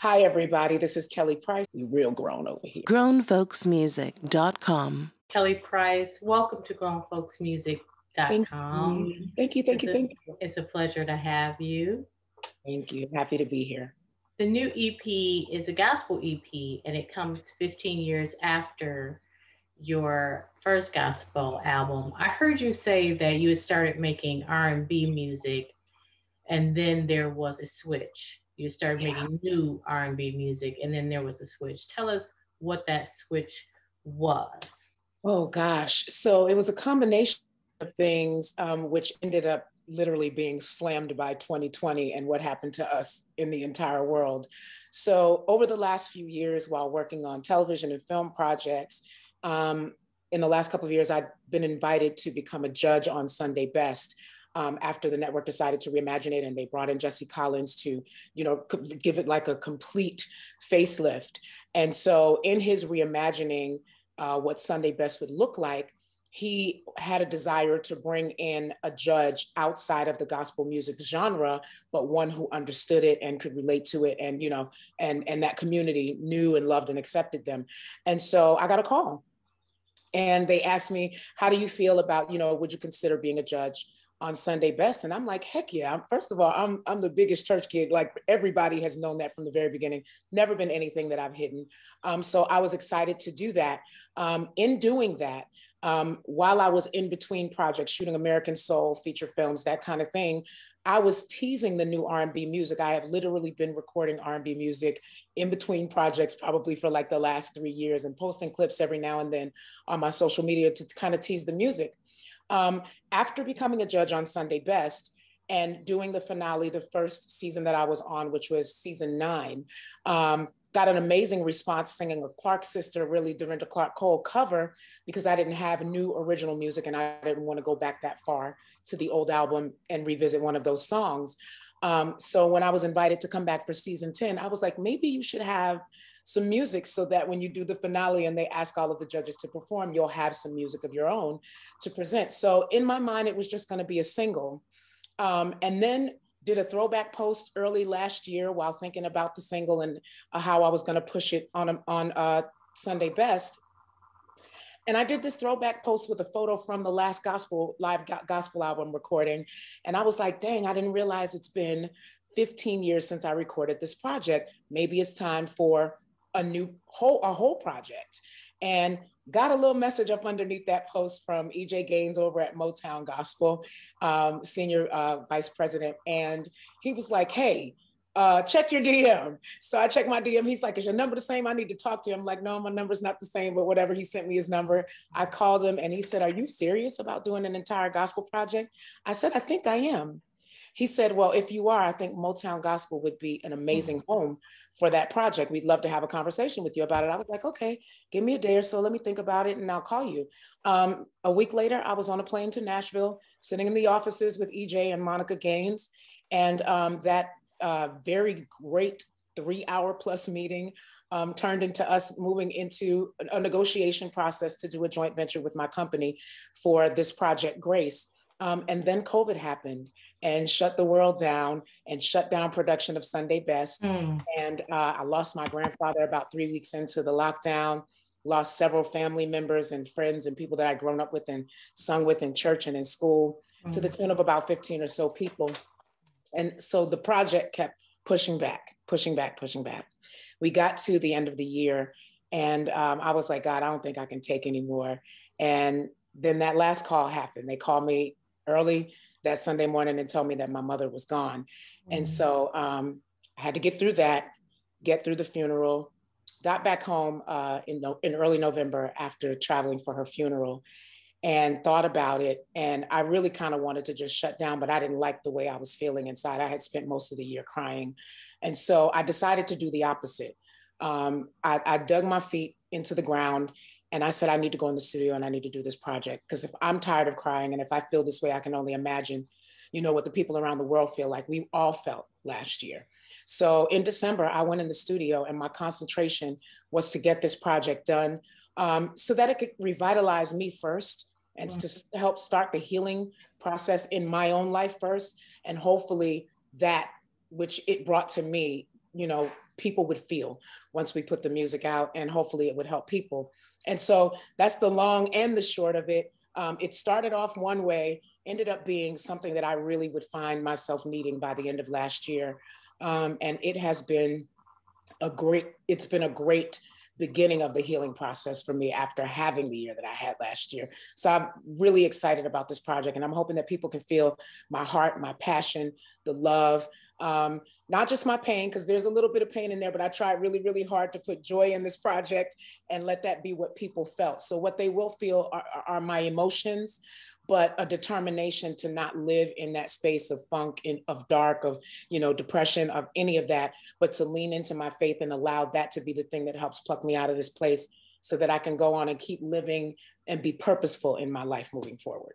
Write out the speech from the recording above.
Hi, everybody. This is Kelly Price. We real grown over here. GrownFolksMusic.com. Kelly Price, welcome to Thank GrownFolksMusic.com. you. Thank you. Thank you. Thank you. It's a pleasure to have you. Thank you. Happy to be here. The new EP is a gospel EP, and it comes 15 years after your first gospel album. I heard you say that you had started making R&B music, and then there was a switch. You started making new R&B music, and then there was a switch. Tell us what that switch was. Oh, gosh. So it was a combination of things, which ended up literally being slammed by 2020 and what happened to us in the entire world. So over the last few years, while working on television and film projects, in the last couple of years, I've been invited to become a judge on Sunday Best. After the network decided to reimagine it, and they brought in Jesse Collins to, give it like a complete facelift. And so in his reimagining what Sunday Best would look like, he had a desire to bring in a judge outside of the gospel music genre, but one who understood it and could relate to it, and and that community knew and loved and accepted them. And so I got a call, and they asked me, "How do you feel about, would you consider being a judge on Sunday Best?" And I'm like, heck yeah. First of all, I'm the biggest church kid. Like, everybody has known that from the very beginning. Never been anything that I've hidden. So I was excited to do that. In doing that, while I was in between projects, shooting American Soul, feature films, that kind of thing, I was teasing the new R&B music. I have literally been recording R&B music in between projects probably for like the last 3 years, and posting clips every now and then on my social media to kind of tease the music. After becoming a judge on Sunday Best and doing the finale, the first season that I was on, which was season 9, got an amazing response singing a Clark sister, really Dorinda Clark Cole cover, because I didn't have new original music and I didn't want to go back that far to the old album and revisit one of those songs. So when I was invited to come back for season 10, I was like, maybe you should have some music so that when you do the finale and they ask all of the judges to perform, you'll have some music of your own to present. So in my mind, it was just going to be a single. And then did a throwback post early last year while thinking about the single and how I was going to push it on Sunday Best. And I did this throwback post with a photo from the last live gospel album recording. And I was like, dang, I didn't realize it's been 15 years since I recorded this project. Maybe it's time for a whole project. And got a little message up underneath that post from EJ Gaines over at Motown Gospel, senior vice president. And he was like, hey, check your DM. So I checked my DM. He's like, is your number the same? I need to talk to you. I'm like, no, my number's not the same, but whatever. He sent me his number. I called him and he said, are you serious about doing an entire gospel project? I said, I think I am. He said, well, if you are, I think Motown Gospel would be an amazing home for that project. We'd love to have a conversation with you about it. I was like, okay, give me a day or so. Let me think about it and I'll call you. A week later, I was on a plane to Nashville, sitting in the offices with EJ and Monica Gaines. And that very great 3-hour plus meeting turned into us moving into a negotiation process to do a joint venture with my company for this project, Grace. And then COVID happened and shut the world down and shut down production of Sunday Best. And I lost my grandfather about 3 weeks into the lockdown, lost several family members and friends and people that I'd grown up with and sung with in church and in school, to the tune of about 15 or so people. And so the project kept pushing back. We got to the end of the year and I was like, God, I don't think I can take anymore. And then that last call happened. They called me early that Sunday morning and told me that my mother was gone. And so I had to get through that, get through the funeral, got back home in early November after traveling for her funeral and thought about it. And I really kind of wanted to just shut down, but I didn't like the way I was feeling inside. I had spent most of the year crying. And so I decided to do the opposite. I dug my feet into the ground and I said, I need to go in the studio and I need to do this project. Because if I'm tired of crying and if I feel this way, I can only imagine, what the people around the world feel like we all felt last year. So in December, I went in the studio and my concentration was to get this project done so that it could revitalize me first and to help start the healing process in my own life first. And hopefully that which it brought to me, people would feel once we put the music out, and hopefully it would help people. And so that's the long and the short of it. It started off one way, ended up being something that I really would find myself needing by the end of last year. And it has been it's been a great beginning of the healing process for me after having the year that I had last year. So I'm really excited about this project, and I'm hoping that people can feel my heart, my passion, the love, not just my pain, because there's a little bit of pain in there, but I tried really, really hard to put joy in this project and let that be what people felt. So what they will feel are my emotions, but a determination to not live in that space of funk, of dark, of, depression, of any of that, but to lean into my faith and allow that to be the thing that helps pluck me out of this place so that I can go on and keep living and be purposeful in my life moving forward.